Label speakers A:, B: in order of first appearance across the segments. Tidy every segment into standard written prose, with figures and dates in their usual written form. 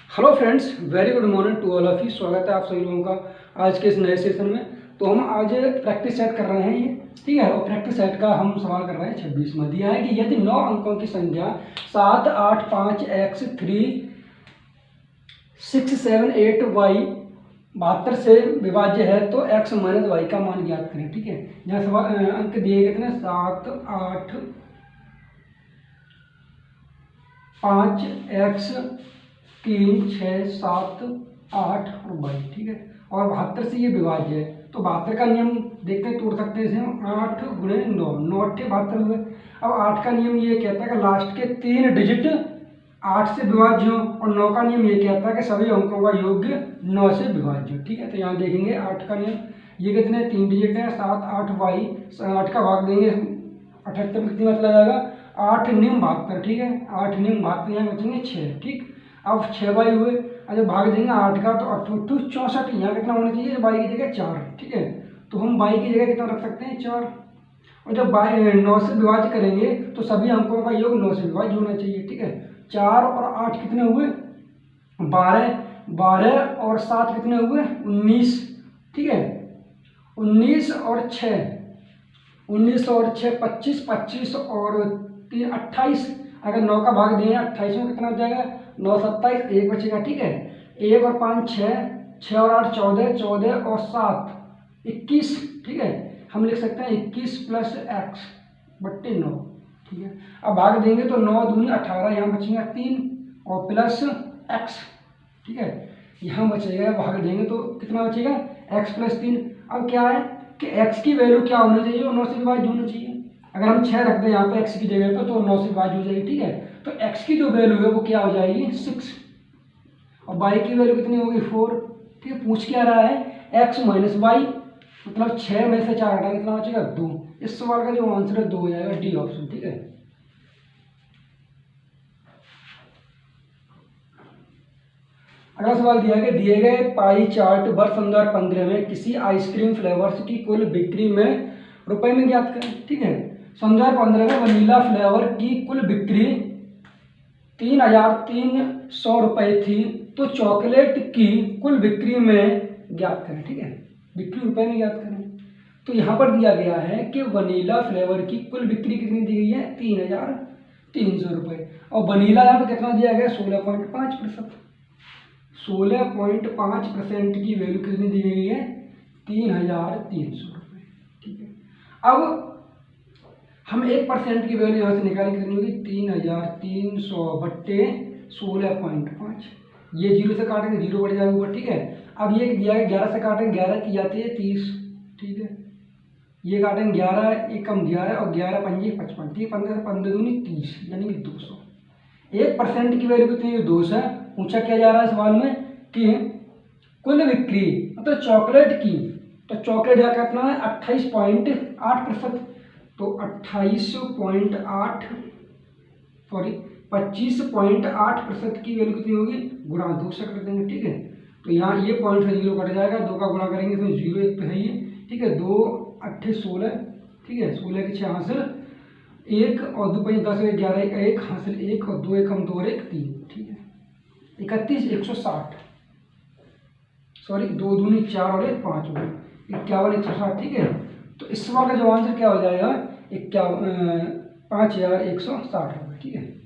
A: Hello friends, very good morning to all of you. स्वागत है आप सभी लोगों का आज के इस नए सेशन में। तो हम आज प्रैक्टिस सेट कर रहे हैं ये, ठीक है। और प्रैक्टिस सेट का हम सवाल कर रहे हैं 26 में। दिया है कि यदि 9 अंकों की संख्या 7, 8, 5, x 3, 6, 7, 8, y 72 से विभाज्य है तो x माइनस वाई का मान ज्ञात करें, ठीक है। यहाँ सवाल अंक दिए कितने 7, 8, 5, x 3, 6, 7, 8 और 22, ठीक है। और 72 से ये विभाज्य है तो 72 का नियम देखते हैं, तोड़ सकते हैं इसे हम। 8 गुणे 9, 9 8 72 हुए। अब 8 का नियम ये कहता है कि लास्ट के 3 डिजिट 8 से विभाज्य हो, और 9 का नियम ये कहता है कि सभी अंकों का योग्य 9 से विभाज्य हो, ठीक है। तो यहाँ देखेंगे 8 का नियम, ये कितने 3 डिजिट है 7, 8 वाई, 8 का भाग देंगे 78 में कितना चला जाएगा 8 नियम 72, ठीक है। 8 नियम 72, यहाँ बचेंगे 6, ठीक। अब 6 बाई हुए, जब भाग देंगे 8 का तो 8 64, यहाँ कितना होना चाहिए बाई की जगह 4, ठीक है। तो हम बाई की जगह कितना रख सकते हैं 4। और जब बाई 9 से विभाज्य करेंगे तो सभी अंकों का योग 9 से विभाज्य होना चाहिए, ठीक है। 4 और 8 कितने हुए 12, 12 और 7 कितने हुए 19, ठीक है। 19 और 6 19 और 6 25, 25 और 3 28। अगर 9 का भाग दें 28 में कितना हो जाएगा 9 27, 1 बचेगा, ठीक है। 1 और 5 6, 6 और 8 14, 14 और 7 21, ठीक है। हम लिख सकते हैं 21 प्लस x बट्टे 9, ठीक है। अब भाग देंगे तो 9 दूनी 18, यहाँ बचेगा 3 और प्लस x, ठीक है। यहाँ बचेगा, भाग देंगे तो कितना बचेगा x प्लस 3। अब क्या है कि x की वैल्यू क्या होनी चाहिए, 9 से विभाज्य होनी चाहिए। अगर हम 6 रख दें यहाँ पे x की जगह पे तो 9 से विभाज्य हो जाएगी, ठीक है। तो x की जो वैल्यू है वो क्या हो जाएगी 6, और y की वैल्यू कितनी होगी 4, ठीक है। पूछ क्या रहा है x माइनस वाई, मतलब 6 में से 4 हटा कितना बचेगा 2। इस सवाल का जो आंसर है 2 हो जाएगा, डी ऑप्शन, ठीक है। अगला सवाल दिया है कि दिए गए पाई चार्ट वर्ष 2015 में किसी आइसक्रीम फ्लेवर्स की कुल बिक्री में रुपए में ज्ञात करें, ठीक है। 2015 में वनीला फ्लेवर की कुल बिक्री 3,300 रुपये थी, तो चॉकलेट की कुल बिक्री में ज्ञात करें, ठीक है। बिक्री रुपए में ज्ञात करें। तो यहाँ पर दिया गया है कि वनीला फ्लेवर की कुल बिक्री कितनी दी गई है 3,300 रुपये, और वनीला यहाँ पर कितना दिया गया 16.5%। 16.5% की वैल्यू कितनी दी गई है 3,300 रुपये, ठीक है। अब हम 1% की वैल्यू यहाँ से निकालें, कितनी होगी 3,300 बट्टे 16.5। ये 0 से काटेंगे 0 बढ़ जाएगा ऊपर, ठीक है। अब ये दिया है 11 से काटेंगे, 11 की जाती है 30, ठीक है। ये काटेंगे 11 एक कम 11 और 11 पंजे 55, ठीक है। 15 से 15 दूनी 30, यानी कि 200। 1% की वैल्यू कितनी है 200। पूछा क्या जा रहा है सवाल में कि कुल बिक्री मतलब चॉकलेट की, तो चॉकलेट का कितना है 28.8%, तो 25.8% की वैल्यू कितनी होगी गुणा 2 से कर देंगे, ठीक है। तो यहाँ ये पॉइंट से 0 कट जाएगा, 2 का गुणा करेंगे इसमें 0 एक तो है ये, ठीक है। 2 8 16, ठीक है। 16 के 6 हासिल 1 और 2 5 10 11 1 हासिल 1 और 2 1 हम 2 और 1 3, ठीक है। 31 160, सॉरी 2 दूनी 4 और 1 5 हो गए 51 160, ठीक है। तो इस सवाल का जो आंसर क्या हो जाएगा 5160 होगा, ठीक है।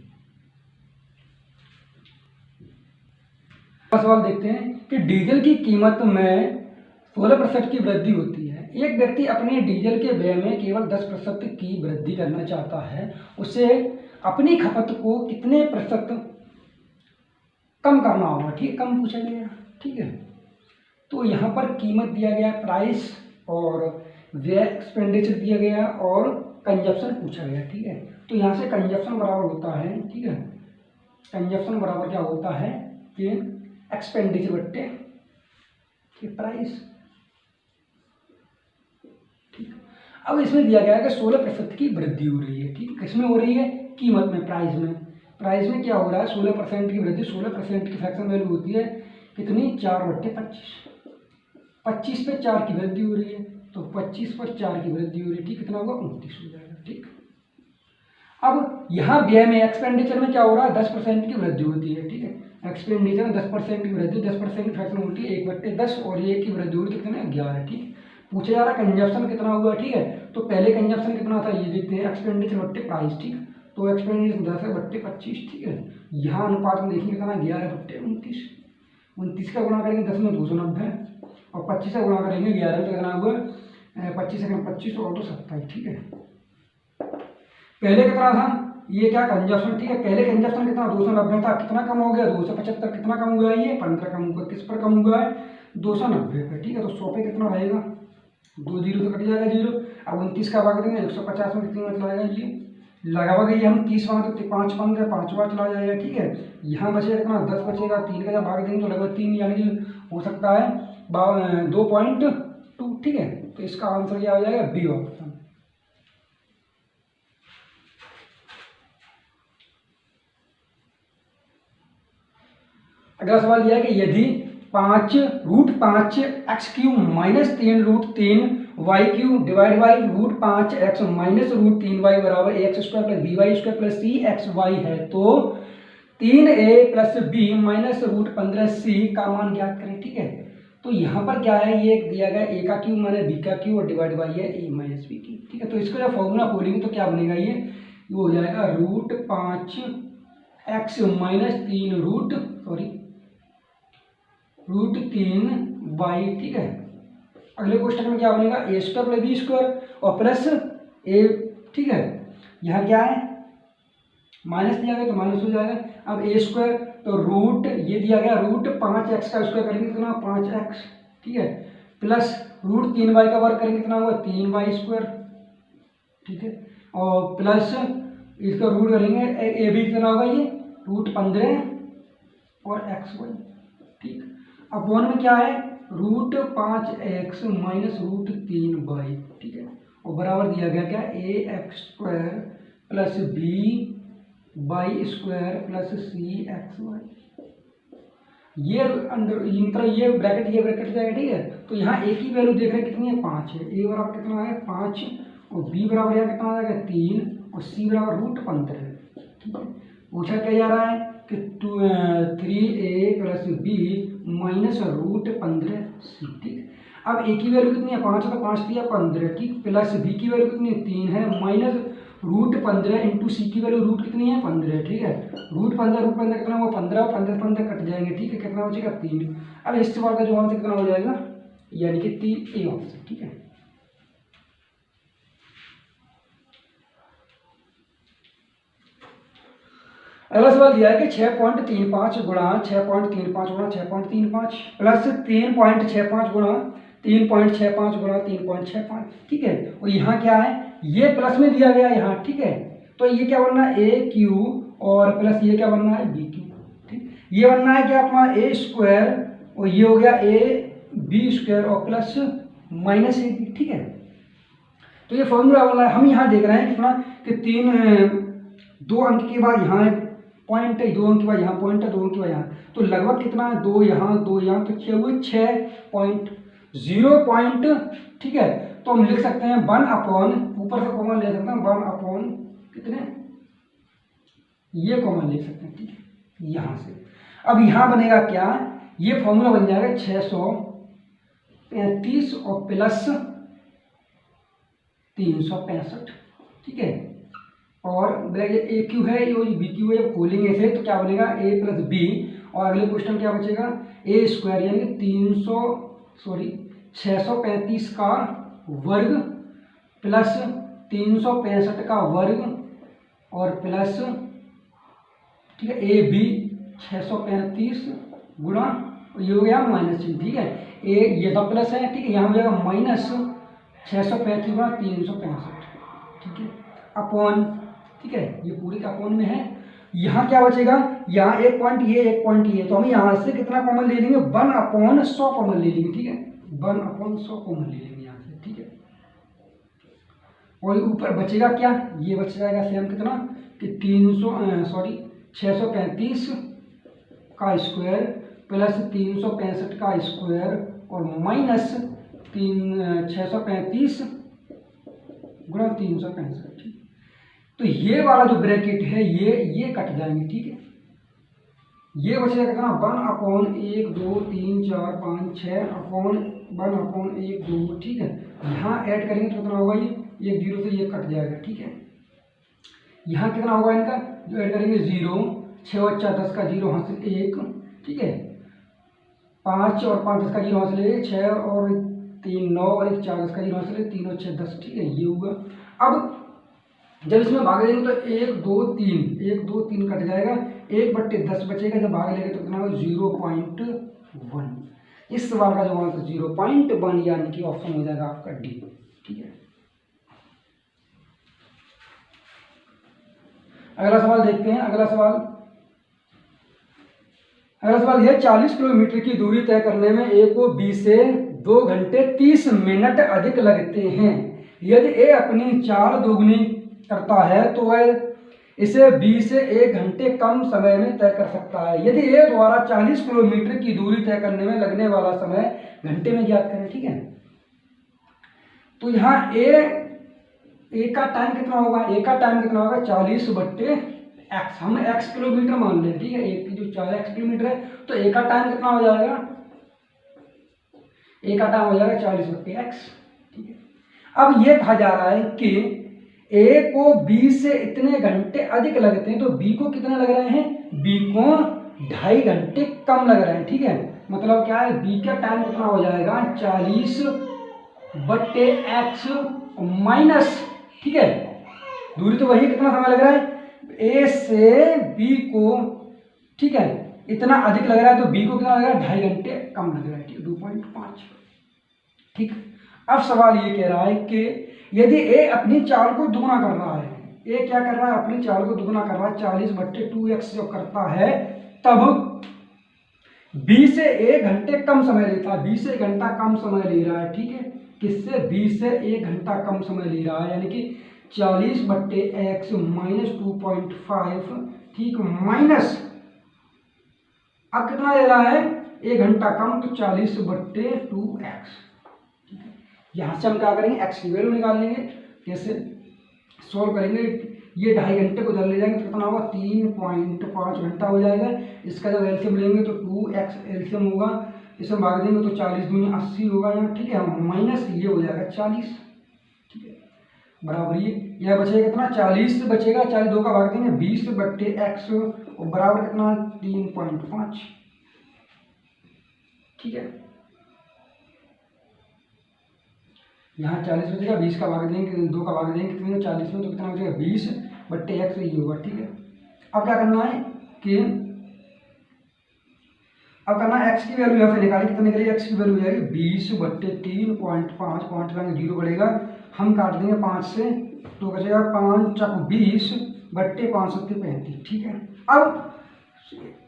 A: सवाल देखते हैं कि डीजल की कीमत में 16% की वृद्धि होती है। एक व्यक्ति अपने डीजल के व्यय में केवल 10% की वृद्धि करना चाहता है, उसे अपनी खपत को कितने प्रतिशत कम करना होगा, ठीक है। कम पूछा गया, ठीक है। तो यहाँ पर कीमत दिया गया प्राइस, और व्यय एक्सपेंडिचर दिया गया, और कंजप्शन पूछा गया, ठीक है। तो यहाँ से कंजप्शन बराबर होता है, ठीक है। कंजप्शन बराबर क्या होता है कि एक्सपेंडिचर बट्टे प्राइस, ठीक। अब इसमें दिया गया है कि 16% की वृद्धि हो रही है, ठीक। किसमें हो रही है कीमत में, प्राइस में। प्राइस में क्या हो रहा है 16% की वृद्धि। 16% की फ्रैक्शन वैल्यू होती है कितनी 4/25, 25 पे 4 की वृद्धि हो रही है, तो 25 पर 4 की वृद्धि हो रही है, ठीक। कितना होगा 29 हो जाएगा, ठीक। अब यहाँ व्यय में एक्सपेंडिचर में क्या हो रहा है 10% की वृद्धि होती है, ठीक है। एक्सपेंडिचर में 10% की वृद्धि, 10% फ्रैक्शन उल्टी 1/10 और ये की वृद्धि हुई कितने 11। ठीक, पूछा जा रहा है कंजप्शन कितना हुआ। ठीक है, तो पहले कंजप्शन कितना था ये देखते हैं, एक्सपेंडिचर बट्टे प्राइस। ठीक, तो एक्सपेंडिचर 10 है बट्टे 25। ठीक है, यहाँ अनुपात में देखेंगे कितना 11 बट्टे 29। 29 का गुणा करेंगे 10 में 290 और 25 का गुणा करेंगे 11 में कितना हुआ 25 सेकंड 25 और 2 27। ठीक है, पहले कितना था ये क्या कंजप्शन। ठीक है, पहले कंजप्शन कितना 290 था, कितना कम हो गया 275, कितना कम हुआ है ये 15 कम हुआ। किस पर कम हुआ है 290 पे। ठीक है, तो 100 पे कितना रहेगा 2 जीरो से कट जाएगा 0। अब 29 का भाग देंगे 150 में कितनी बार चलाएगा ये लगभग ये हम 30 बार तो 5 15 5 बार चला जाएगा। ठीक है, यहाँ बचेगा कितना 10 बचेगा, 3 का जब भाग देंगे तो लगभग 3 यानी कि हो सकता है 2.2। ठीक है, तो इसका आंसर क्या हो जाएगा बी ऑप्शन। अगला सवाल दिया है कि यदि 5√5 x cube minus 3√3 y cube divide by √5 x minus √3 y बराबर ax square plus by square plus c x y है तो 3a plus b minus √15c का मान ज्ञात करें। ठीक है, तो यहाँ पर क्या है ये दिया गया a का क्यूब माइनस b का क्यूब और डिवाइड बाई है a माइनस b की। ठीक है, तो इसको जब फॉर्मूला खोलेंगे तो क्या बनेगा ये हो जाएगा √5x माइनस 3√3y। ठीक है, अगले क्वेश्चन में क्या बनेगा ए स्क्वायर प्लस बी स्क्वायर और प्लस ए। ठीक है, यहाँ क्या है माइनस दिया गया तो माइनस हो जाएगा। अब ए स्क्वायर तो रूट ये दिया गया √5x का स्क्वायर करेंगे कितना 5x। ठीक है, प्लस √3y का वर्ग करेंगे कितना होगा 3y स्क्वायर। ठीक है, और प्लस इसका रूट करेंगे ए भी कितना होगा ये √15 और xy। ठीक, अपॉन में क्या है √5x माइनस √3y। ठीक है, और बराबर दिया गया क्या ax square plus by square plus cxy। ये अंदर ये ब्रैकेट जाएगा। ठीक है, तो यहाँ a की वैल्यू देख रहे हैं कितनी है 5 है, a बराबर कितना है 5 और b बराबर यहाँ कितना आ जाएगा 3 और c बराबर √15 है। ठीक है, पूछा क्या जा रहा है कि 3a plus b minus √15c। ठीक, अब a की वैल्यू कितनी है 5 है तो 5 दिया 15। ठीक, प्लस b की वैल्यू कितनी है 3 है माइनस √15 इंटू सी की वैल्यू रूट कितनी है 15। ठीक है, √15 कितना हुआ 15 और 15 कट जाएंगे। ठीक है, कितना बचेगा 3। अब इस सवाल का जो आंसर कितना हो जाएगा यानी कि 3 ए ऑप्शन। ठीक है, अगला सवाल दिया है कि 6.35 गुणा 6.35 गुणा 6.35 प्लस 3.65 गुणा 3.65 गुणा 3.65। ठीक है, और यहाँ क्या है ये प्लस में दिया गया यहाँ। ठीक है, तो ये क्या बनना है ए क्यू और प्लस ये क्या बनना है बी क्यू। ठीक, ये बनना है क्या अपना ए स्क्वायर और ये हो गया ए बी स्क्वायर और प्लस माइनस ए बी। ठीक है, तो ये फॉर्मूला वाला हम यहाँ देख रहे हैं कितना कि 2 अंक के बाद यहाँ पॉइंट है, 2 अंक के बाद यहाँ पॉइंट है, 2 अंक के बाद यहाँ, तो लगभग कितना है 2 यहाँ 2 यहाँ तो 6 हुए 6.0 पॉइंट। ठीक है, तो हम लिख सकते हैं 1 अपॉन ऊपर से कॉमन ले सकते हैं 1 अपॉन कितने ये कॉमन ले सकते हैं। ठीक है, यहाँ से अब यहाँ बनेगा क्या ये फॉर्मूला बन जाएगा 635 और प्लस 365। ठीक है, और ए क्यू है ये बी क्यू है, जब खोलेंगे इसे तो क्या बनेगा ए प्लस बी और अगले क्वेश्चन क्या बचेगा ए स्क्वायर यानी 635 का वर्ग प्लस 365 का वर्ग और प्लस ठीक है ए बी 635 गुणा ये हो गया माइनस। ठीक है, ए ये तो प्लस है। ठीक है, यहाँ हो जाएगा माइनस 635 गुणा 365। ठीक है, अपॉन। ठीक है, ये पूरी का अपॉन में है। यहाँ क्या बचेगा यहाँ एक पॉइंट ये तो हम यहाँ से कितना कॉमन ले लेंगे 1/100 कॉमन ले लेंगे। ठीक है, 1/100 कॉमन ले लेंगे यहाँ से। ठीक है, और ऊपर बचेगा क्या ये बच जाएगा सेम कितना कि 635 का स्क्वायर प्लस 365 का स्क्वायर और माइनस 635 गुणा 365। ठीक, तो ये वाला जो ब्रैकेट है ये कट जाएंगे। ठीक है, ये बचेगा कितना 1/1 2 3 4 5 6/1/1 ठीक है। यहाँ ऐड करेंगे तो कितना होगा, ये 0 से ये कट जाएगा ठीक है। यहाँ कितना होगा इनका जो ऐड करेंगे 0, 6 बच्चा 10 का 0 हासिल 1 ठीक है, 5 और 5 10 का 0 हासिल 1, 6 और 3 9 और 1 4 10 का 0 हासिल 3 और 6 10 ठीक है। ये होगा। अब जब इसमें भाग देंगे तो 1 2 3 कट जाएगा, 1/10 बचेगा। जब भाग लेंगे तो कितना होगा 0.1। इस सवाल का जो आंसर 0.1 यानी कि ऑप्शन हो जाएगा आपका डी ठीक है। अगला सवाल देखते हैं। अगला सवाल यह 40 किलोमीटर की दूरी तय करने में ए को बी से 2 घंटे 30 मिनट अधिक लगते हैं। यदि ए अपनी चाल दोगुनी करता है तो वह इसे बी से 1 घंटे कम समय में तय कर सकता है। यदि ए द्वारा 40 किलोमीटर की दूरी तय करने में लगने वाला समय घंटे में ज्ञात करें ठीक है। तो यहाँ ए का टाइम कितना होगा, 40/x। हम x किलोमीटर मान लें ठीक है। ए की जो 4x किलोमीटर है तो ए का टाइम कितना हो जाएगा, 40/x ठीक है। अब ये कहा जा रहा है कि ए को बी से इतने घंटे अधिक लगते हैं, तो बी को कितने लग रहे हैं, बी को 2.5 घंटे कम लग रहे हैं ठीक है। मतलब क्या है, बी का टाइम कितना हो जाएगा 40/x माइनस ठीक है, दूरी तो वही, कितना समय लग रहा है ए से बी को ठीक है, इतना अधिक लग रहा है, तो बी को कितना लग रहा है 2.5 घंटे कम लग रहा है ठीक है, 2.5 ठीक। अब सवाल ये कह रहा है कि यदि ए अपनी चाल को दुगना कर रहा है, ए क्या कर रहा है, अपनी चाल को दुगना कर रहा है, 40/2x जो करता है, तब बी से 1 घंटे कम समय लेता है, बी से 1 घंटा कम समय ले रहा है ठीक है। किससे, बी से 1 घंटा कम समय ले रहा है, यानी कि 40/x माइनस 2.5 ठीक, माइनस अब कितना ले रहा है 1 घंटा कम, तो 40/2x ठीक है। यहाँ से हम क्या करेंगे, x की वैल्यू निकाल लेंगे। कैसे सॉल्व करेंगे, ये 2.5 घंटे को उधर ले जाएंगे तो कितना होगा 3.5 घंटा हो जाएगा। इसका जब एलसीएम लेंगे तो 2x एलसीएम होगा, इसमें भाग देंगे तो 40 दूनी 80 होगा यहाँ ठीक है, माइनस ये हो जाएगा 40 ठीक है, बराबर ये यह बचेगा कितना 40 से बचेगा, 40 2 का भाग देंगे 20/x और बराबर कितना 3.5 ठीक है। यहाँ 40 बचेगा, 20 का भाग देंगे, 2 का भाग देंगे कितने 40 में, तो कितना बचेगा 20/x ये होगा ठीक है। अब क्या करना है कि x की वैल्यू यहाँ से निकाली, कितने निकलेगी, x की वैल्यू हो जाएगी 20/3.5, पॉइंट का 0 बढ़ेगा, हम काट देंगे 5 से, तो बचेगा 5×20/5 35 ठीक है। अब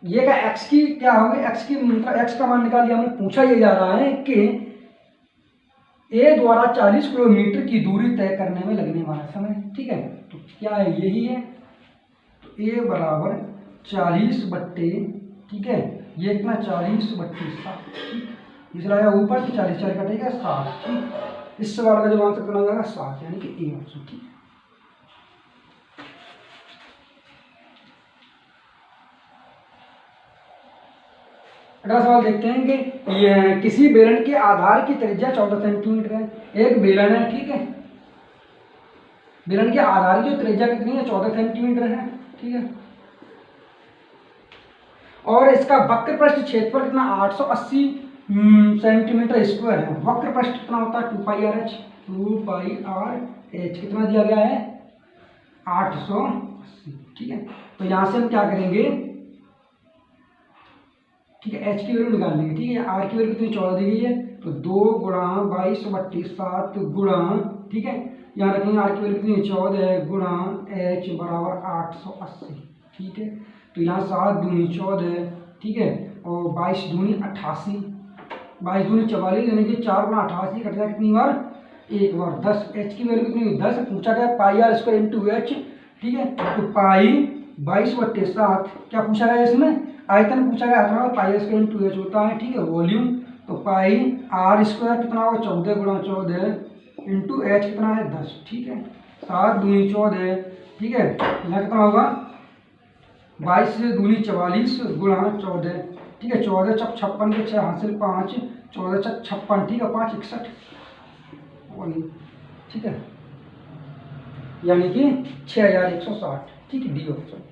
A: ये का x की क्या होगी, x की मतलब x का मान निकाल लिया हमने। पूछा ये जा रहा है कि ए द्वारा 40 किलोमीटर की दूरी तय करने में लगने वाला समय ठीक है, तो क्या है, यही है। तो ए बराबर 40 ठीक है, ये इतना 40/7 ठीक, इसलिए आया ऊपर तो 40 4 कटेगा 7 ठीक। इस सवाल का जो आंसर करना होगा 7 यानी कि ए ऑप्शन ठीक। अगला सवाल देखते हैं कि ये किसी बेलन के आधार की त्रिज्या 14 सेंटीमीटर है। एक बेलन है ठीक है, बेलन के आधार की जो त्रिज्या कितनी है 14 सेंटीमीटर है ठीक है, और इसका वक्र पृष्ठ क्षेत्रफल कितना 880 सेंटीमीटर स्क्वायर है। वक्र पृष्ठ कितना होता है 2πr/h, 2πr/h कितना दिया गया है 880 ठीक है। तो यहां से हम क्या करेंगे ठीक है, h की वैल्यू निकाल लेंगे ठीक है। r की वैल्यू कितनी 14 दी गई है, तो 2 × 22/7 गुणा ठीक है, यहाँ रखेंगे r की वैल्यू कितनी 14 है गुणा h बराबर 880 ठीक है। तो यहाँ 7 दूनी 14 ठीक है, और 22 दूनी 88, 22 दूनी 44 यानी कि 4 × 88 कट जाए कितनी बार, एक बार 10। h की वैल्यू कितनी 10 पूछा गया, πr² × h ठीक है, तो पाई 22/7 क्या पूछा गया इसमें, आयतन पूछा गया था, πr² × h होता है ठीक है, वॉल्यूम, तो पाई r² कितना होगा 14 × 14 इंटू h कितना है 10 ठीक है, 7 दूनी 14 ठीक है, यहाँ कितना होगा 22 से दूनी 44 गुणा 14, ठीक है। 14 चक 56 के 6 हासिल 5, 14 चक 56, ठीक है। 5 61, ठीक है, यानी कि 6160, ठीक है। D option.